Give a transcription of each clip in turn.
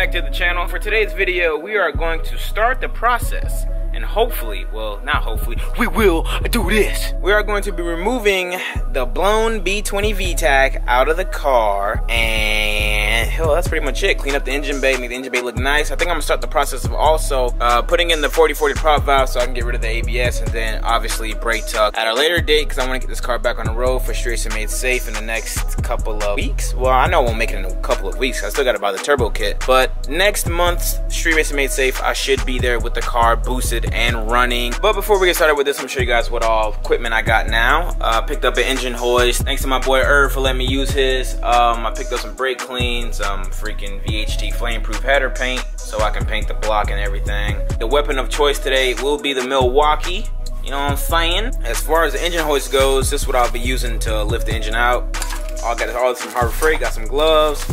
back to the channel. For today's video, we are going to start the process and hopefully, well, not hopefully, we will do this. We are going to be removing the blown B20 Vtec out of the car, and hell, that's pretty much it. Clean up the engine bay, make the engine bay look nice. I think I'm gonna start the process of also putting in the 40/40 prop valve so I can get rid of the ABS, and then obviously brake tuck at a later date because I want to get this car back on the road for Streets and Made Safe in the next couple of weeks. Well, I know I won't make it in a couple of weeks. I still gotta buy the turbo kit, but next month, Street Racing Made Safe, I should be there with the car boosted and running. But before we get started with this, I'm gonna show you guys what all equipment I got now. Picked up an engine hoist. Thanks to my boy Irv for letting me use his. I picked up some brake cleans, freaking VHT flame-proof header paint so I can paint the block and everything. The weapon of choice today will be the Milwaukee. You know what I'm saying? As far as the engine hoist goes, this is what I'll be using to lift the engine out. I got all this from Harbor Freight, got some gloves,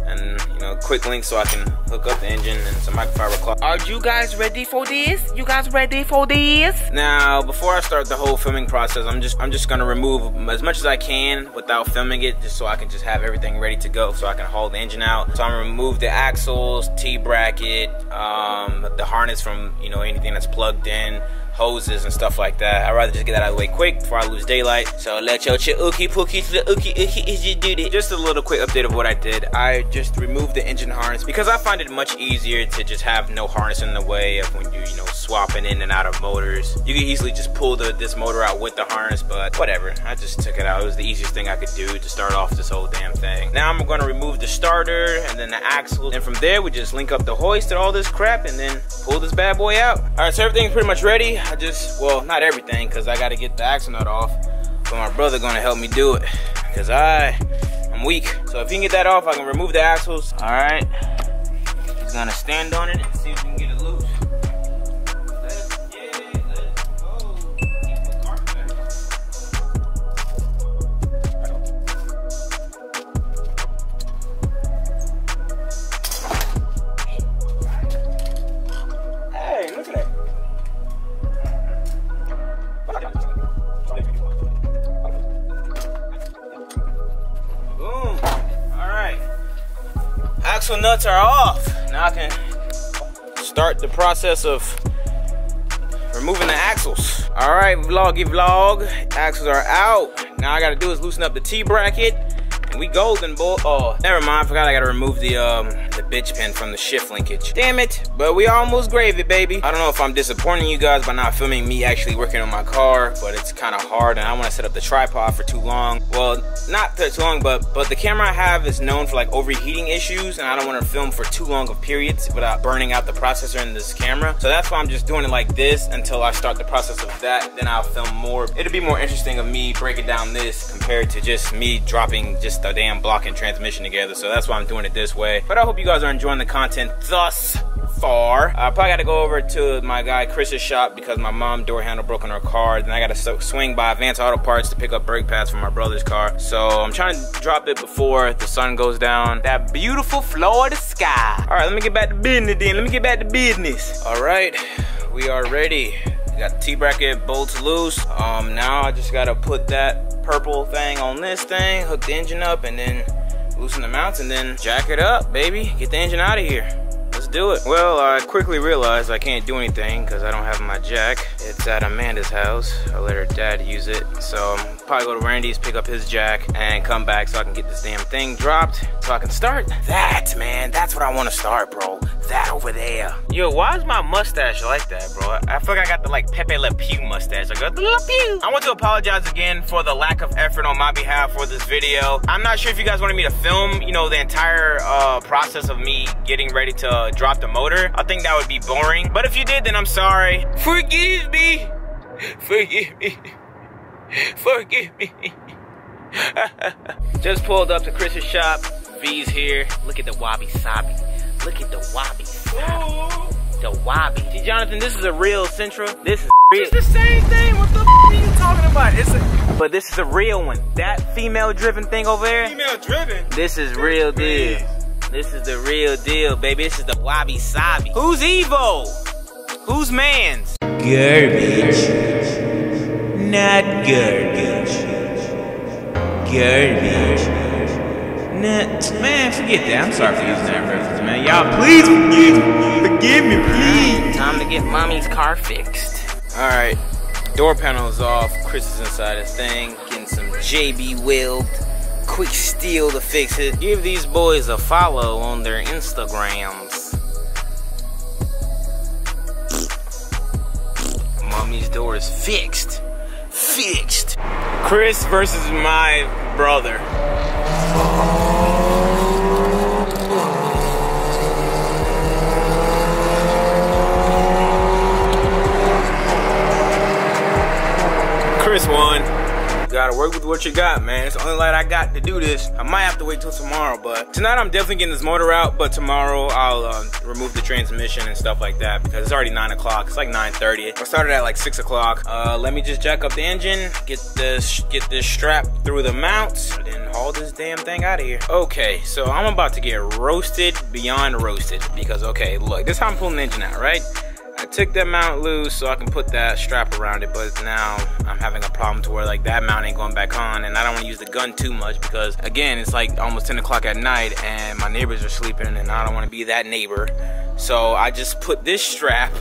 and you know, quick link so I can hook up the engine and some microfiber cloth. Are you guys ready for this? You guys ready for this? Now, before I start the whole filming process, I'm just gonna remove as much as I can without filming it, just so I can just have everything ready to go, so I can haul the engine out. So I'm gonna remove the axles, T-bracket, the harness from, you know, anything that's plugged in, hoses and stuff like that. I'd rather just get that out of the way quick before I lose daylight. So let your ookie pookie to the ookie is you do it. Just a little quick update of what I did. I just removed the engine harness because I find it much easier to just have no harness in the way of when you know, swapping in and out of motors. You can easily just pull this motor out with the harness, but whatever. I just took it out. It was the easiest thing I could do to start off this whole damn thing. Now I'm gonna remove the starter and then the axle. And from there, we just link up the hoist and all this crap and then pull this bad boy out. All right, so everything's pretty much ready. Well, not everything, because I got to get the axle nut off, but my brother going to help me do it, because I'm weak. So if he can get that off, I can remove the axles. All right, he's going to stand on it and see if we can get it loose. Let's go. Keep the cart back. Hey, look at that. Axle nuts are off. Now I can start the process of removing the axles. All right, vloggy vlog. Axles are out. Now I gotta do is loosen up the T-bracket, and we golden, boy. Oh, never mind. I forgot I gotta remove the bitch pin from the shift linkage. Damn it! But we almost gravy, baby. I don't know if I'm disappointing you guys by not filming me actually working on my car, but it's kind of hard, and I want to set up the tripod for too long. Well, not too long, but the camera I have is known for like overheating issues, and I don't want to film for too long of periods without burning out the processor in this camera. So that's why I'm just doing it like this until I start the process of that. Then I'll film more. It'll be more interesting of me breaking down this compared to just me dropping just a damn block and transmission together. So that's why I'm doing it this way. But I hope you guys are enjoying the content thus far. I probably got to go over to my guy Chris's shop because my mom door handle broke on her car. Then I got to swing by Advanced Auto Parts to pick up brake pads for my brother's car. So I'm trying to drop it before the sun goes down. That beautiful Florida sky. All right, let me get back to business then. Let me get back to business. All right, we are ready. We got the T-bracket bolts loose. Now I just got to put that purple thing on this thing, hook the engine up, and then loosen the mounts, and then jack it up, baby. Get the engine out of here. Let's do it. Well, I quickly realized I can't do anything because I don't have my jack. It's at Amanda's house. I'll let her dad use it. So I'm probably go to Randy's, pick up his jack, and come back so I can get this damn thing dropped so I can start that, man. That's what I want to start, bro. That over there. Yo, why is my mustache like that, bro? I feel like I got the like Pepe Le Pew mustache. I got the Le Pew. I want to apologize again for the lack of effort on my behalf for this video. I'm not sure if you guys wanted me to film, you know, the entire process of me getting ready to drop the motor. I think that would be boring. But if you did, then I'm sorry. Forgive me. Forgive me. Forgive me. Just pulled up to Chris's shop. V's here. Look at the wabi sabi. Look at the wabi sabi. The wabi. See, Jonathan, this is a real Sentra. This is real. It's the same thing. What the f are you talking about? But this is a real one. That female-driven thing over there. Female-driven? This is real deal. This is the real deal, baby. This is the wabi sabi. Who's Evo? Who's man's? Garbage. Not garbage. Garbage. Man, forget that. I'm sorry for using that reference, man. Y'all, please forgive me, please. Time to get mommy's car fixed. All right, door panel is off. Chris is inside his thing, getting some JB weld, quick steel to fix it. Give these boys a follow on their Instagrams. Mommy's door is fixed. Fixed. Chris versus my brother. Chris won. You gotta work with what you got, man. It's the only light I got to do this. I might have to wait till tomorrow, but tonight I'm definitely getting this motor out, but tomorrow I'll remove the transmission and stuff like that because it's already 9 o'clock. It's like 9:30. I started at like 6 o'clock. Let me just jack up the engine, get this strap through the mounts, and then haul this damn thing out of here. Okay, so I'm about to get roasted beyond roasted because, okay, look, this is how I'm pulling the engine out, right? I took that mount loose so I can put that strap around it, but now I'm having a problem to where like that mount ain't going back on, and I don't want to use the gun too much because again, it's like almost 10 o'clock at night and my neighbors are sleeping and I don't want to be that neighbor. So I just put this strap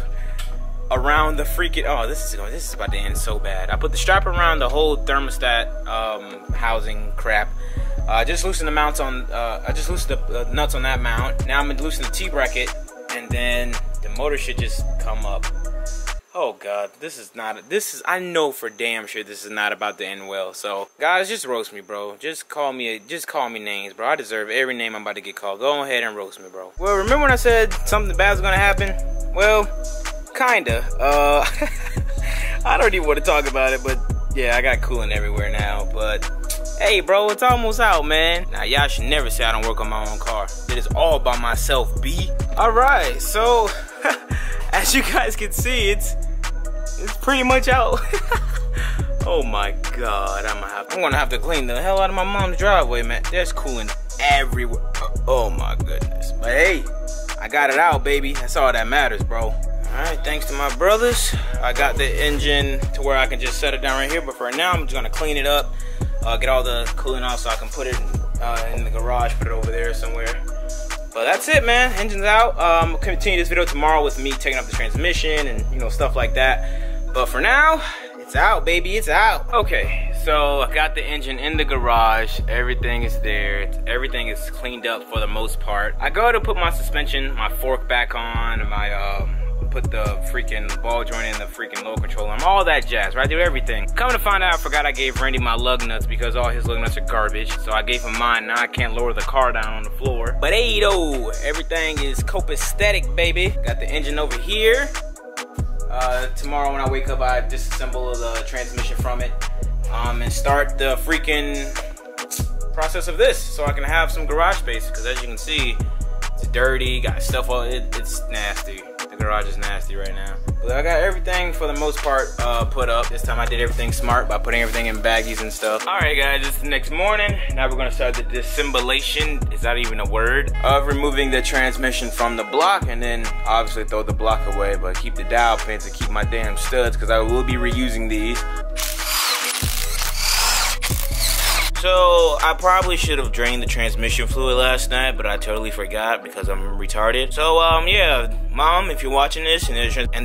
around the freaking, oh, this is about to end so bad. I put the strap around the whole thermostat housing crap. I just loosened the mounts on, I just loosened the nuts on that mount. Now I'm gonna loosen the T-bracket and then the motor should just come up. Oh God, I know for damn sure this is not about to end well. So guys, just roast me, bro. Just call me names, bro. I deserve every name I'm about to get called. Go ahead and roast me, bro. Well, remember when I said something bad was gonna happen? Well, kinda. I don't even want to talk about it, but yeah, I got coolant everywhere now. But hey, bro, it's almost out, man. Now, y'all should never say I don't work on my own car. It is all by myself, B. All right, so as you guys can see, it's pretty much out. Oh my God, I'm gonna have to clean the hell out of my mom's driveway, man. There's coolant everywhere. Oh my goodness. But hey, I got it out, baby. That's all that matters, bro. All right, thanks to my brothers, I got the engine to where I can just set it down right here. But for now, I'm just gonna clean it up, get all the coolant off so I can put it in the garage, put it over there somewhere. But that's it, man. Engine's out. I'll continue this video tomorrow with me taking up the transmission and, you know, stuff like that. But for now, it's out, baby. It's out. Okay, so I got the engine in the garage. Everything is there. Everything is cleaned up for the most part. I go to put my suspension, my fork back on, and my put the freaking ball joint in the freaking low control arm, all that jazz, right? I do everything. Coming to find out, I forgot I gave Randy my lug nuts because all his lug nuts are garbage. So I gave him mine. Now I can't lower the car down on the floor. But hey, though, everything is copacetic, baby. Got the engine over here. Tomorrow when I wake up, I disassemble the transmission from it and start the freaking process of this so I can have some garage space. Because as you can see, it's dirty, got stuff on it. It's nasty. The garage is nasty right now. But I got everything for the most part put up. This time I did everything smart by putting everything in baggies and stuff. All right, guys, it's the next morning. Now we're gonna start the disassemblation. Is that even a word? Of removing the transmission from the block and then obviously throw the block away, but keep the dowel pins and keep my damn studs because I will be reusing these. So I probably should have drained the transmission fluid last night, but I totally forgot because I'm retarded. So yeah, Mom, if you're watching this and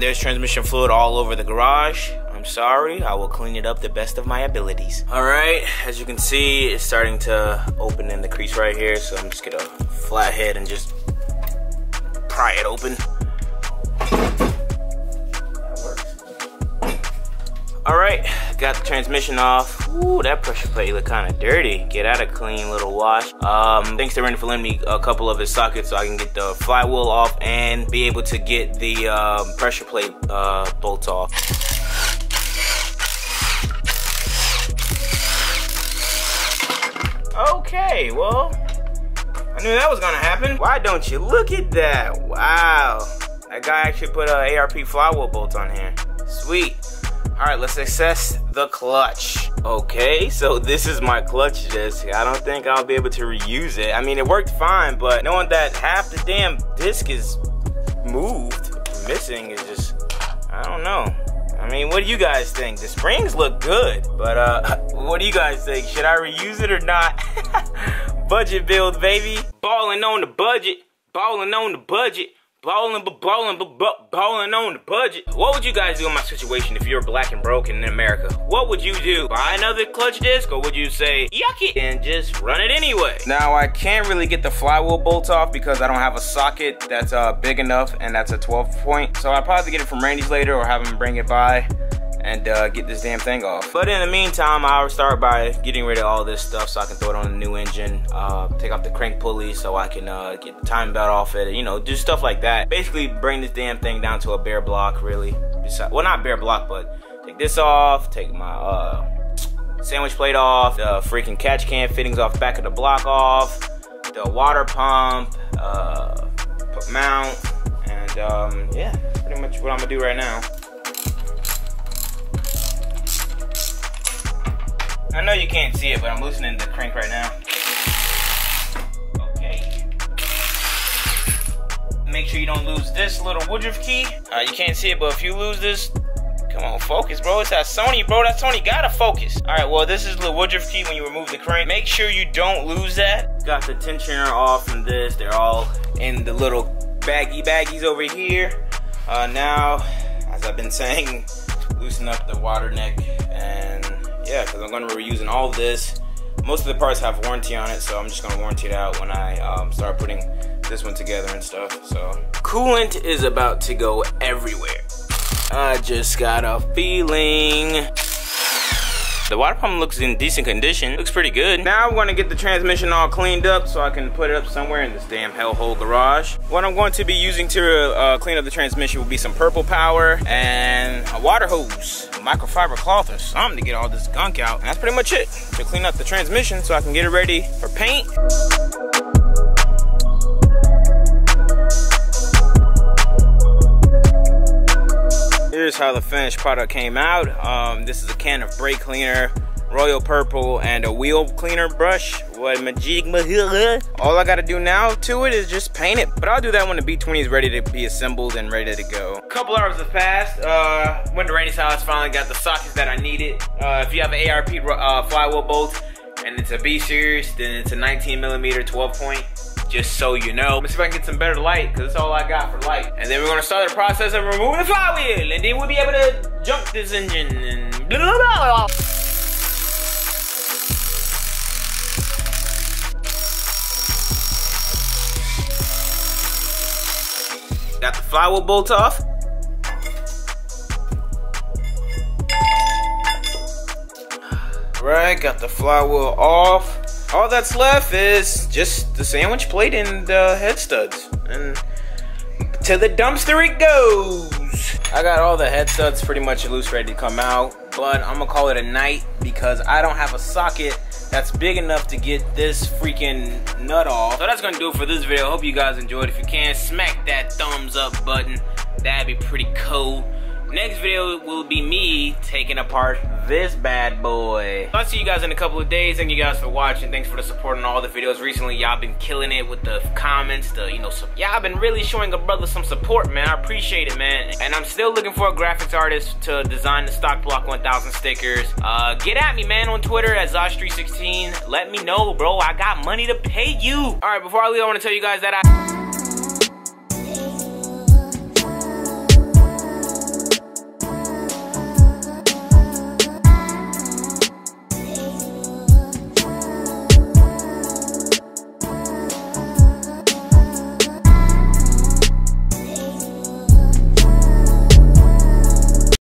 there's transmission fluid all over the garage, I'm sorry. I will clean it up the best of my abilities. All right, as you can see, it's starting to open in the crease right here. So I'm just gonna flathead and just pry it open. All right, got the transmission off. Ooh, that pressure plate look kind of dirty. Get out a clean little wash. Thanks to Randy for lending me a couple of his sockets so I can get the flywheel off and be able to get the pressure plate bolts off. Okay, well, I knew that was gonna happen. Why don't you look at that? Wow, that guy actually put a ARP flywheel bolts on here. Sweet. All right, let's assess the clutch. Okay, so this is my clutch disc. I don't think I'll be able to reuse it. I mean, it worked fine, but knowing that half the damn disc is moved, missing is just, I don't know. I mean, what do you guys think? The springs look good, but what do you guys think? Should I reuse it or not? Budget build, baby. Balling on the budget. Balling on the budget. Balling on the budget. What would you guys do in my situation if you're black and broke in America? What would you do? Buy another clutch disc, or would you say, yuck it, and just run it anyway? Now, I can't really get the flywheel bolt off because I don't have a socket that's big enough, and that's a 12 point. So I'll probably get it from Randy's later, or have him bring it by and get this damn thing off. But in the meantime, I'll start by getting rid of all this stuff so I can throw it on a new engine, take off the crank pulley so I can get the time belt off it, you know, do stuff like that. Basically bring this damn thing down to a bare block, really. Well, not bare block, but take this off, take my sandwich plate off, the freaking catch can fittings off the back of the block off, the water pump, mount, and yeah, pretty much what I'm gonna do right now. I know you can't see it, but I'm loosening the crank right now. Okay. Make sure you don't lose this little Woodruff key. You can't see it, but if you lose this, come on, focus, bro. It's that Sony, bro. That Sony gotta focus. All right, well, this is the Woodruff key when you remove the crank. Make sure you don't lose that. Got the tensioner off from this. They're all in the little baggies over here. Now, as I've been saying, loosen up the water neck and yeah, because I'm going to be reusing all this. Most of the parts have warranty on it, so I'm just going to warranty it out when I start putting this one together and stuff. So coolant is about to go everywhere. I just got a feeling. The water pump looks in decent condition. Looks pretty good. Now I'm going to get the transmission all cleaned up so I can put it up somewhere in this damn hellhole garage. What I'm going to be using to clean up the transmission will be some purple power and a water hose, a microfiber cloth or something to get all this gunk out. And that's pretty much it to clean up the transmission so I can get it ready for paint. Here's how the finished product came out. This is a can of brake cleaner, royal purple, and a wheel cleaner brush. What majigma. All I gotta do now to it is just paint it. But I'll do that when the B20 is ready to be assembled and ready to go. A couple hours have passed. Went to Randy's house, finally got the sockets that I needed. If you have an ARP flywheel bolt and it's a B series, then it's a 19mm 12 point. Just so you know. Let me see if I can get some better light, because that's all I got for light. And then we're gonna start the process of removing the flywheel, and then we'll be able to jump this engine and blah, blah, blah. Got the flywheel bolt off. Right, got the flywheel off. All that's left is just the sandwich plate and the head studs. And to the dumpster it goes. I got all the head studs pretty much loose, ready to come out. But I'm gonna call it a night because I don't have a socket that's big enough to get this freaking nut off. So that's gonna do it for this video. I hope you guys enjoyed. If you can, smack that thumbs up button. That'd be pretty cool. Next video will be me taking apart this bad boy. I'll see you guys in a couple of days. Thank you guys for watching. Thanks for the support on all the videos recently. Y'all been killing it with the comments, y'all been really showing a brother some support, man. I appreciate it, man. And I'm still looking for a graphics artist to design the Stock Block 1000 stickers. Get at me, man, on Twitter at Zosh316. Let me know, bro. I got money to pay you. All right, before I leave, I want to tell you guys that